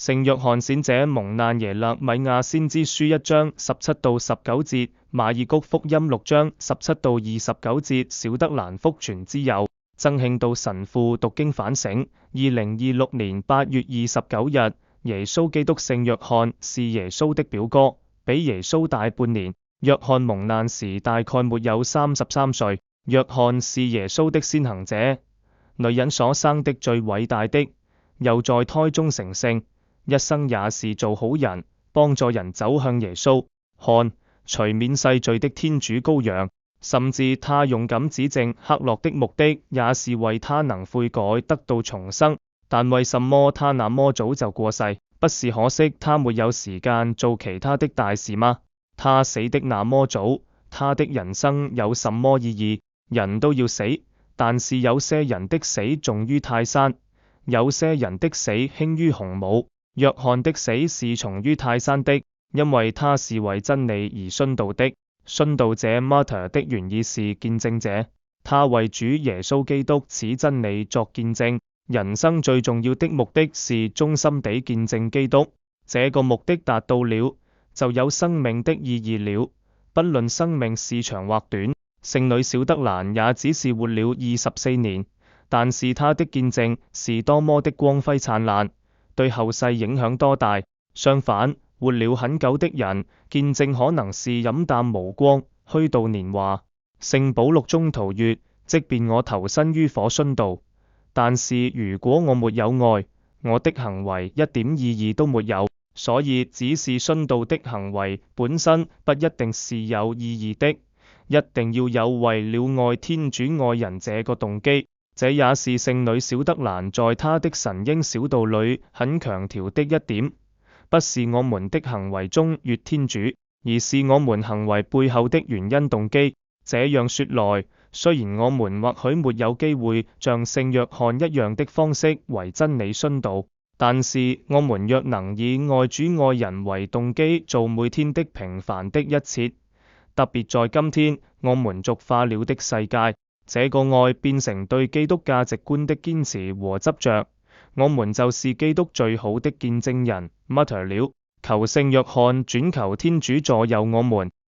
聖約翰顯這蒙難耶勒米亞先知書1章17到19節，馬爾谷福音6章17到29節，小德蘭福傳之友，曾慶道神父讀經反省。2026年8月29日，耶穌基督聖約翰是耶穌的表哥，比耶穌大半年。約翰蒙難時大概沒有33歲。約翰是耶穌的先行者，女人所生的最偉大的，又在胎中成聖，一生也是做好人，幫助人走向耶穌。看，除免世罪的天主羔羊，甚至他勇敢指證黑落的目的，也是為他能悔改得到重生。但為什麼他那麼早就過世？不是可惜他沒有時間做其他的大事嗎？他死的那麼早，他的人生有什麼意義？人都要死，但是有些人的死重於泰山，有些人的死輕於紅帽。約翰的死是重於泰山的，因為他是為真理而殉道的。殉道者 martyr 的原意是見證者，他為主耶穌基督此真理作見證。人生最重要的目的是忠心地見證基督，這個目的達到了，就有生命的意義了，不論生命是長或短。聖女小德蘭也只是活了24年，但是她的見證是多麼的光輝燦爛，對後世影響多大。相反，活了很久的人，見證可能是飲淡無光，虛度年華。聖保祿宗徒曰：即便我投身於火殉道，但是如果我沒有愛，我的行為一點意義都沒有。所以只是殉道的行為本身不一定是有意義的，一定要有為了愛天主愛人這個動機。這也是聖女小德蘭在她的神嬰小道裏很強調的一點，不是我們的行為中悅天主，而是我們行為背後的原因動機。這樣說來，雖然我們或許沒有機會像聖約翰一樣的方式為真理殉道，但是我們若能以愛主愛人為動機做每天的平凡的一切，特別在今天我們俗化了的世界，這個愛變成對基督價值觀的堅持和執着，我們就是基督最好的見證人。martyr 了。求聖約翰轉求天主助佑我們。